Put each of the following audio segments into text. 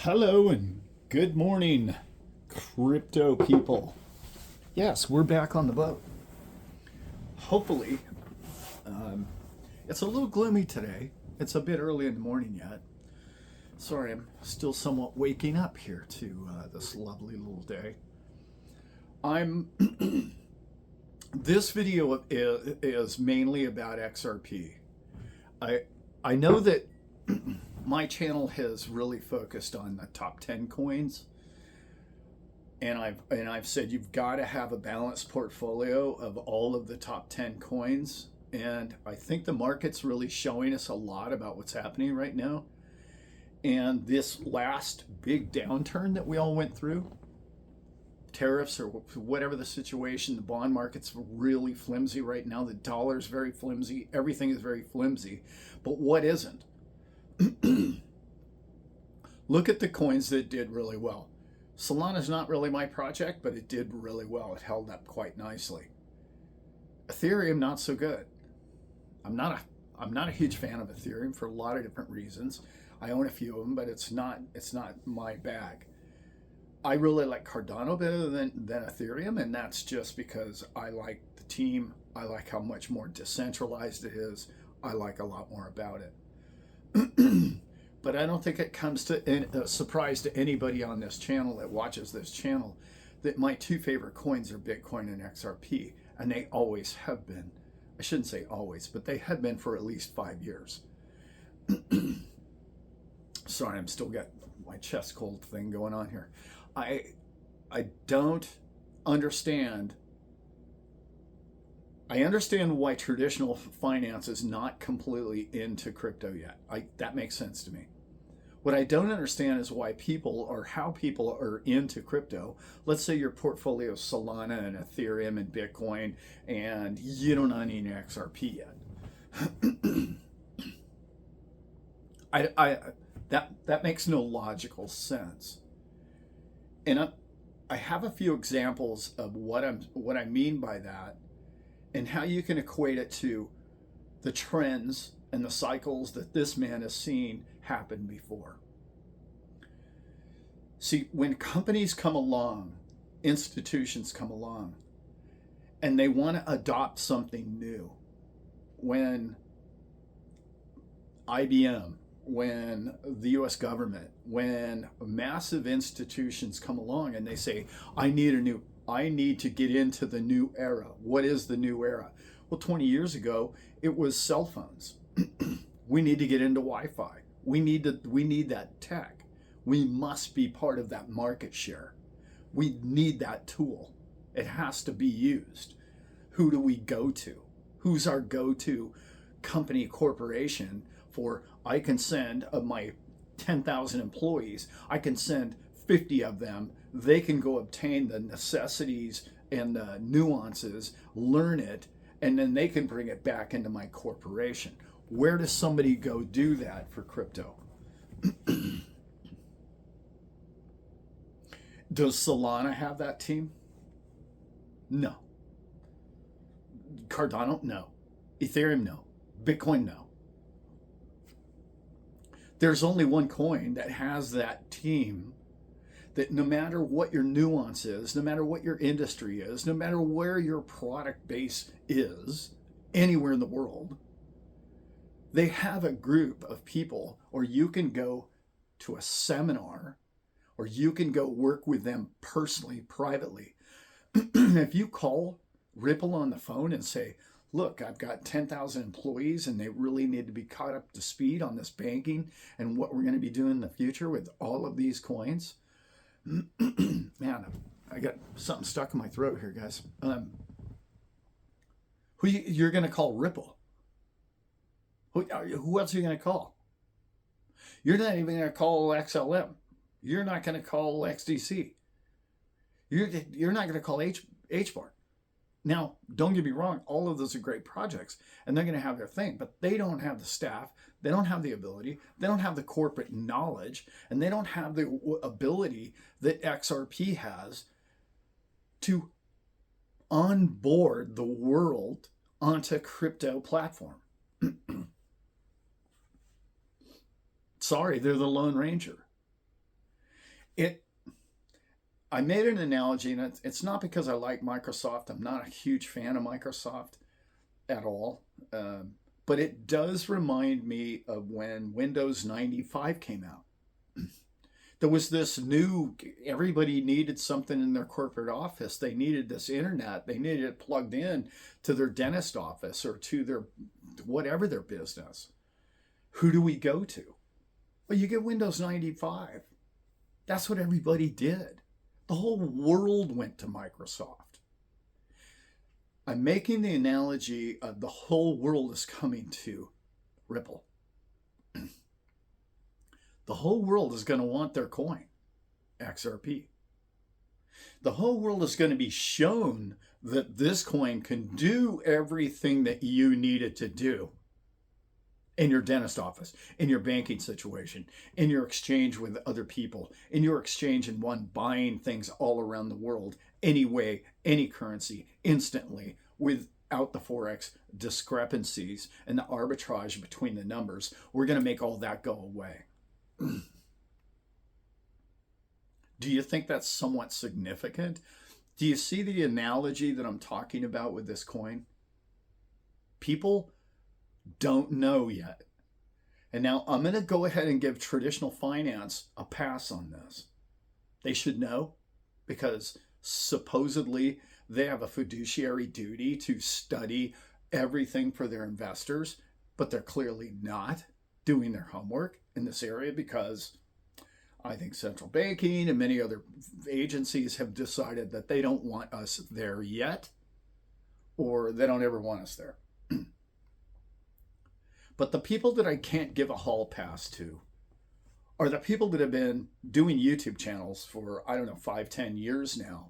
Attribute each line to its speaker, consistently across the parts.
Speaker 1: Hello and good morning, crypto people. Yes, we're back on the boat. Hopefully, it's a little gloomy today. It's a bit early in the morning yet. Sorry, I'm still somewhat waking up here to this lovely little day. I'm. This video is mainly about XRP. I know that my channel has really focused on the top 10 coins, and I've said you've got to have a balanced portfolio of all of the top 10 coins, and I think the market's really showing us a lot about what's happening right now. And this last big downturn that we all went through, tariffs or whatever the situation, the bond market's really flimsy right now. The dollar's very flimsy. Everything is very flimsy. But what isn't? Look at the coins that did really well. Solana's not really my project, but it did really well. It held up quite nicely. Ethereum, not so good. I'm not a huge fan of Ethereum for a lot of different reasons. I own a few of them, but it's not my bag. I really like Cardano better than Ethereum, and that's just because I like the team. I like how much more decentralized it is. I like a lot more about it. But I don't think it comes to a surprise to anybody on this channel that watches this channel that my two favorite coins are Bitcoin and XRP, and they always have been. I shouldn't say always, but they have been for at least 5 years. Sorry, I'm still got my chest cold thing going on here. I don't understand. I understand why traditional finance is not completely into crypto yet. That makes sense to me. What I don't understand is why people or how people are into crypto. Let's say your portfolio is Solana and Ethereum and Bitcoin, and you don't own any XRP yet. That makes no logical sense. And I have a few examples of what I mean by that, and how you can equate it to the trends and the cycles that this man has seen happen before. See, when companies come along, institutions come along, and they want to adopt something new, when IBM, when the US government, when massive institutions come along and they say, I need to get into the new era. What is the new era? Well, 20 years ago, it was cell phones. We need to get into Wi-Fi. We need that tech. We must be part of that market share. We need that tool. It has to be used. Who do we go to? Who's our go-to company, corporation for, I can send of my 10,000 employees, I can send 50 of them. They can go obtain the necessities and the nuances, learn it, and then they can bring it back into my corporation. Where does somebody go do that for crypto? Does Solana have that team? No. Cardano? No. Ethereum? No. Bitcoin? No. There's only one coin that has that team, that no matter what your nuance is, no matter what your industry is, no matter where your product base is, anywhere in the world, they have a group of people, or you can go to a seminar, or you can go work with them personally, privately. If you call Ripple on the phone and say, look, I've got 10,000 employees and they really need to be caught up to speed on this banking and what we're going to be doing in the future with all of these coins. Man, I got something stuck in my throat here, guys. You're going to call Ripple? Who else are you going to call? You're not even going to call XLM. You're not going to call XDC. You're not going to call HBAR. Now, don't get me wrong, all of those are great projects, and they're going to have their thing, but they don't have the staff, they don't have the ability, they don't have the corporate knowledge, and they don't have the ability that XRP has to onboard the world onto crypto platform. Sorry, they're the Lone Ranger. It. I made an analogy, and it's not because I like Microsoft. I'm not a huge fan of Microsoft at all. But it does remind me of when Windows 95 came out. There was this new, everybody needed something in their corporate office. They needed this internet. They needed it plugged in to their dentist office or to their whatever their business. Who do we go to? Well, you get Windows 95. That's what everybody did. The whole world went to Microsoft. I'm making the analogy of the whole world is coming to Ripple. The whole world is going to want their coin, XRP. The whole world is going to be shown that this coin can do everything that you need it to do in your dentist office, in your banking situation, in your exchange with other people, in your exchange and one buying things all around the world, any way, any currency, instantly, without the Forex discrepancies and the arbitrage between the numbers. We're going to make all that go away. Do you think that's somewhat significant? Do you see the analogy that I'm talking about with this coin? People don't know yet. And now I'm going to go ahead and give traditional finance a pass on this. They should know because supposedly they have a fiduciary duty to study everything for their investors, but they're clearly not doing their homework in this area because I think central banking and many other agencies have decided that they don't want us there yet, or they don't ever want us there. But the people that I can't give a hall pass to are the people that have been doing YouTube channels for, 5-10 years now,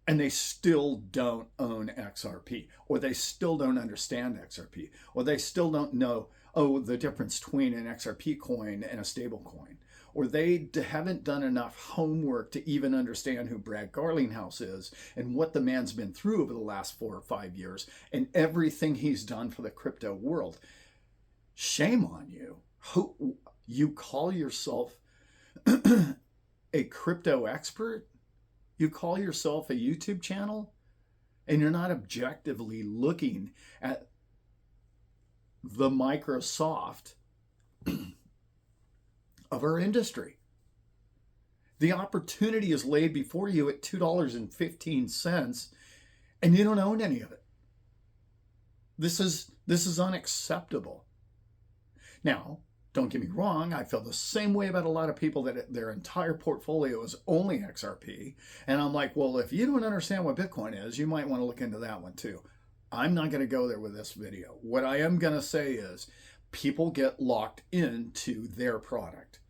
Speaker 1: and they still don't own XRP, or they still don't understand XRP, or they still don't know, the difference between an XRP coin and a stable coin, or they haven't done enough homework to even understand who Brad Garlinghouse is and what the man's been through over the last 4 or 5 years and everything he's done for the crypto world. Shame on you. Who you call yourself a crypto expert? You call yourself a YouTube channel, and you're not objectively looking at the Microsoft of our industry. The opportunity is laid before you at $2.15, and you don't own any of it. This is unacceptable. Now, don't get me wrong, I feel the same way about a lot of people that their entire portfolio is only XRP. And I'm like, well, if you don't understand what Bitcoin is, you might want to look into that one too. I'm not going to go there with this video. What I am going to say is people get locked into their product.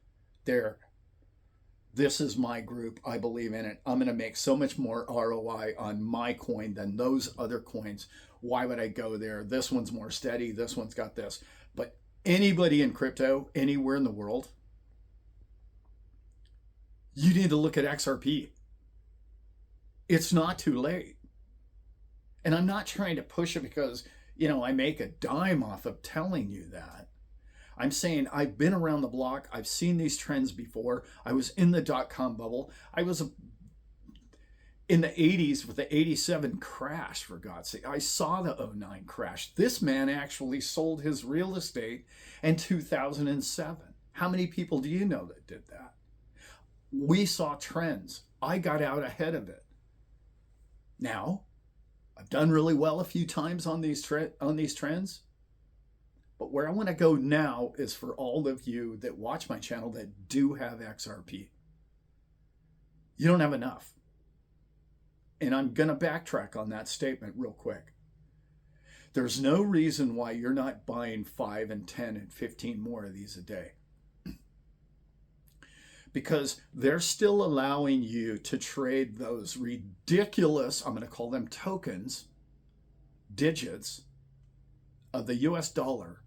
Speaker 1: This is my group. I believe in it. I'm going to make so much more ROI on my coin than those other coins. Why would I go there? This one's more steady. This one's got this. But anybody in crypto, anywhere in the world, you need to look at XRP. It's not too late. And I'm not trying to push it because, I make a dime off of telling you that. I'm saying I've been around the block. I've seen these trends before. I was in the dot-com bubble. I was in the 80s with the 87 crash, for God's sake. I saw the 09 crash. This man actually sold his real estate in 2007. How many people do you know that did that? We saw trends. I got out ahead of it. Now, I've done really well a few times on these trends. But where I want to go now is for all of you that watch my channel that do have XRP. You don't have enough. And I'm going to backtrack on that statement real quick. There's no reason why you're not buying 5 and 10 and 15 more of these a day. Because they're still allowing you to trade those ridiculous, I'm going to call them tokens, digits of the US dollar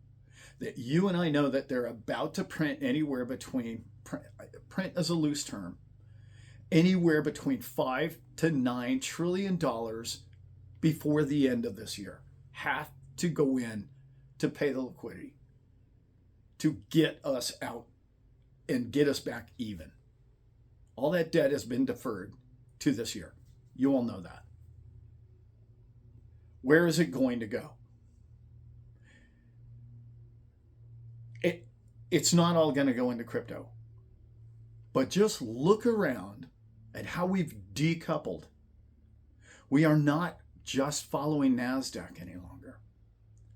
Speaker 1: that you and I know that they're about to print anywhere between, print as a loose term, anywhere between $5 to $9 trillion before the end of this year. Have to go in to pay the liquidity to get us out and get us back even. All that debt has been deferred to this year. You all know that. Where is it going to go? It's not all going to go into crypto. But just look around at how we've decoupled. We are not just following NASDAQ any longer.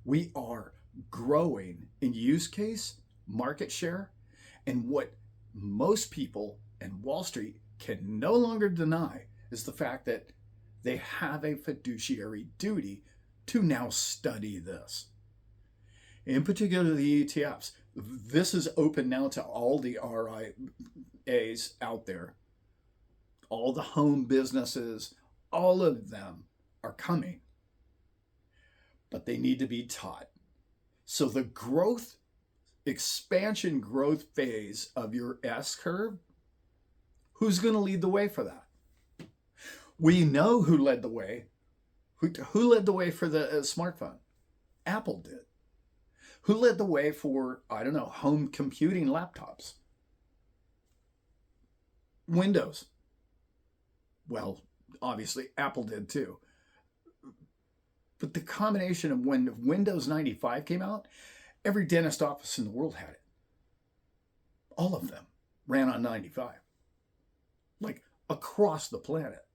Speaker 1: We are growing in use case, market share, and what most people and Wall Street can no longer deny is the fact that they have a fiduciary duty to now study this. In particular, the ETFs. This is open now to all the RIAs out there. All the home businesses, all of them are coming. But they need to be taught. So the expansion growth phase of your S curve, who's going to lead the way for that? We know who led the way. Who led the way for the smartphone? Apple did. Who led the way for, I don't know, home computing laptops? Windows. Well, obviously, Apple did too. But the combination of when Windows 95 came out, every dentist office in the world had it. All of them ran on 95. Like across the planet.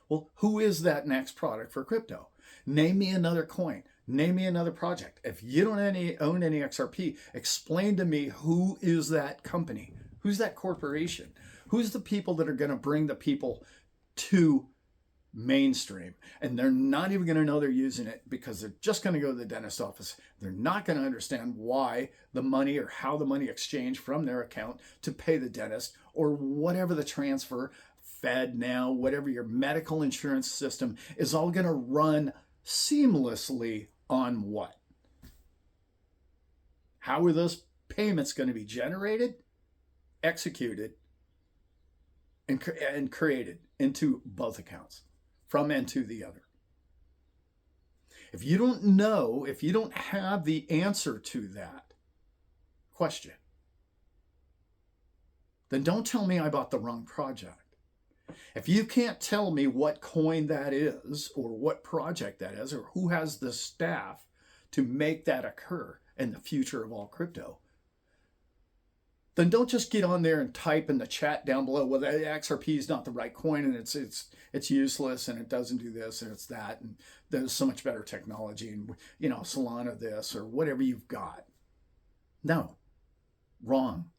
Speaker 1: Well, who is that next product for crypto? Name me another coin. Name me another project. If you don't own any XRP, explain to me who is that company? Who's that corporation? Who's the people that are going to bring the people to mainstream? And they're not even going to know they're using it because they're just going to go to the dentist office. They're not going to understand why the money or how the money exchanged from their account to pay the dentist or whatever the transfer, Fed now, whatever your medical insurance system is all going to run seamlessly on what? How are those payments going to be generated, executed, and created into both accounts, from and to the other? If you don't know, if you don't have the answer to that question, then don't tell me I bought the wrong project. If you can't tell me what coin that is or what project that is or who has the staff to make that occur in the future of all crypto, then don't just get on there and type in the chat down below, well, the XRP is not the right coin and it's useless and it doesn't do this and it's that and there's so much better technology and, you know, Solana this or whatever you've got. No, wrong.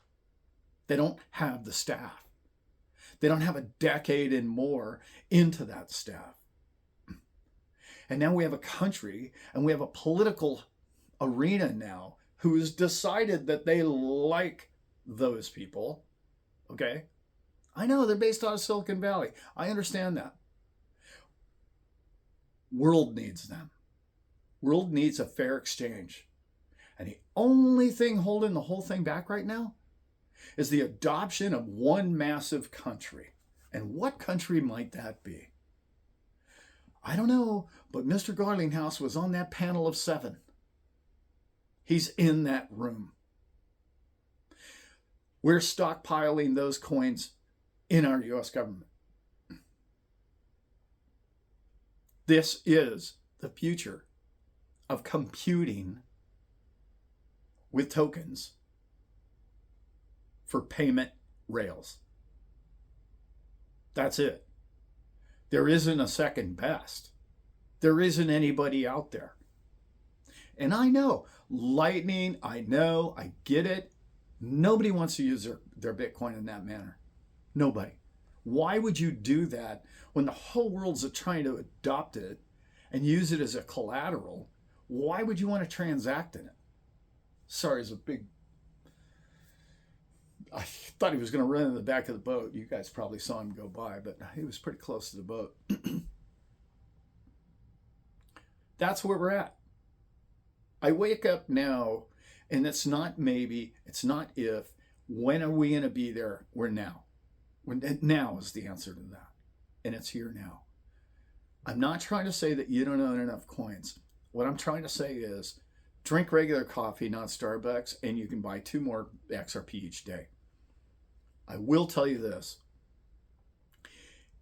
Speaker 1: They don't have the staff. They don't have a decade and more into that staff. And now we have a country and we have a political arena now who has decided that they like those people. Okay? I know they're based out of Silicon Valley. I understand that. World needs them. World needs a fair exchange. And the only thing holding the whole thing back right now is the adoption of one massive country. And what country might that be? I don't know, but Mr. Garlinghouse was on that panel of 7. He's in that room. We're stockpiling those coins in our U.S. government. This is the future of computing with tokens for payment rails. That's it. There isn't a second best. There isn't anybody out there. And I know, Lightning, I get it. Nobody wants to use their Bitcoin in that manner. Nobody. Why would you do that when the whole world's trying to adopt it and use it as a collateral? Why would you want to transact in it? Sorry, it's a big... I thought he was going to run in the back of the boat. You guys probably saw him go by, but he was pretty close to the boat. That's where we're at. I wake up now, and it's not maybe, it's not if. When are we going to be there? We're now. Now is the answer to that. And it's here now. I'm not trying to say that you don't own enough coins. What I'm trying to say is drink regular coffee, not Starbucks, and you can buy 2 more XRP each day. I will tell you this.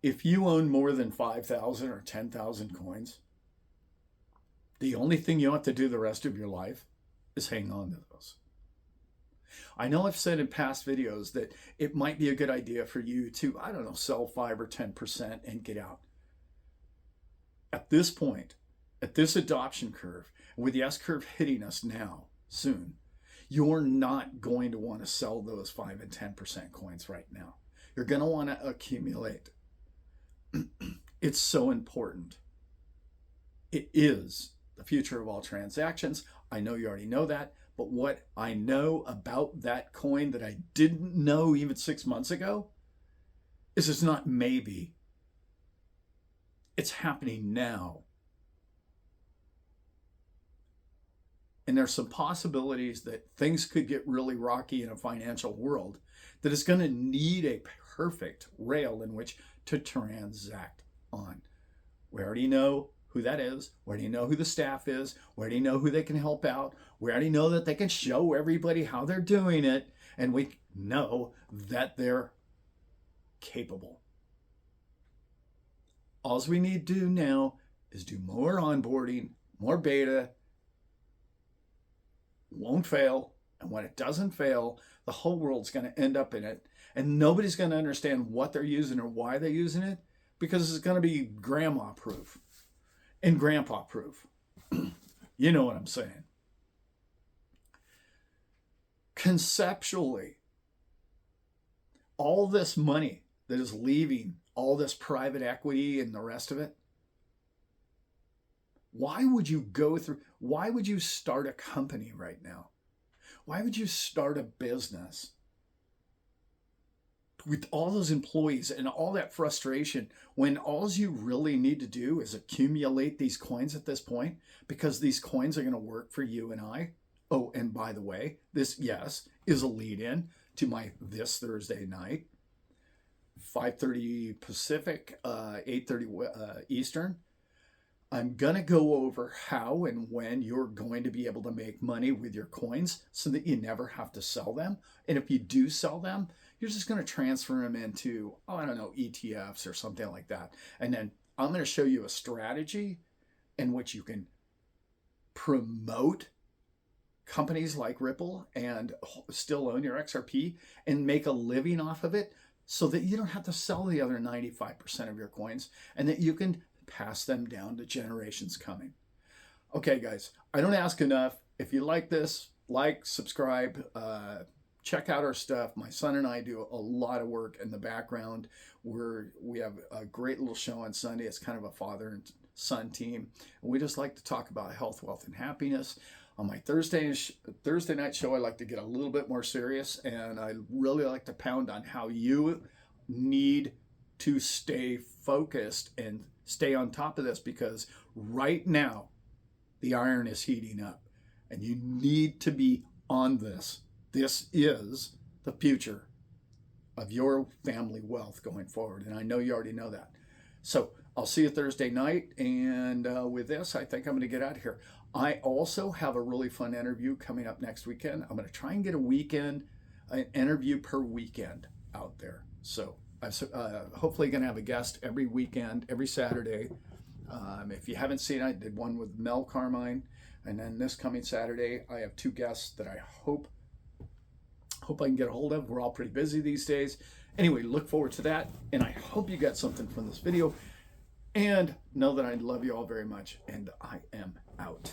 Speaker 1: If you own more than 5,000 or 10,000 coins, the only thing you have to do the rest of your life is hang on to those. I know I've said in past videos that it might be a good idea for you to, I don't know, sell 5 or 10% and get out. At this point, at this adoption curve, with the S-curve hitting us now, soon, you're not going to want to sell those 5 and 10% coins right now. You're going to want to accumulate. It's so important. It is the future of all transactions. I know you already know that, but what I know about that coin that I didn't know even 6 months ago is it's not maybe. It's happening now. And there's some possibilities that things could get really rocky in a financial world that is going to need a perfect rail in which to transact on. We already know who that is. We already know who the staff is. We already know who they can help out. We already know that they can show everybody how they're doing it. And we know that they're capable. All we need to do now is do more onboarding, more beta. Won't fail. And when it doesn't fail, the whole world's going to end up in it. And nobody's going to understand what they're using or why they're using it, because it's going to be grandma proof and grandpa proof. You know what I'm saying. Conceptually, all this money that is leaving, all this private equity and the rest of it, why would you start a company right now? Why would you start a business with all those employees and all that frustration when all you really need to do is accumulate these coins at this point, because these coins are going to work for you and I? Oh, and by the way, this, yes, is a lead in to my this Thursday night, 5:30 Pacific, 8:30 Eastern. I'm going to go over how and when you're going to be able to make money with your coins so that you never have to sell them. And if you do sell them, you're just going to transfer them into, oh, I don't know, ETFs or something like that. And then I'm going to show you a strategy in which you can promote companies like Ripple and still own your XRP and make a living off of it so that you don't have to sell the other 95% of your coins, and that you can pass them down to generations coming. Okay, guys, I don't ask enough. If you like this, like, subscribe, check out our stuff. My son and I do a lot of work in the background. We have a great little show on Sunday. It's kind of a father and son team. And we just like to talk about health, wealth, and happiness. On my Thursday night show, I like to get a little bit more serious, and I really like to pound on how you need to stay focused and stay on top of this, because right now the iron is heating up and you need to be on this. This is the future of your family wealth going forward, and I know you already know that. So I'll see you Thursday night, and with this, I think I'm going to get out of here. I also have a really fun interview coming up next weekend. I'm going to try and get an interview per weekend out there. So I'm hopefully going to have a guest every weekend, every Saturday. If you haven't seen it, I did one with Mel Carmine. And then this coming Saturday, I have 2 guests that I hope I can get a hold of. We're all pretty busy these days. Anyway, look forward to that. And I hope you got something from this video. And know that I love you all very much. And I am out.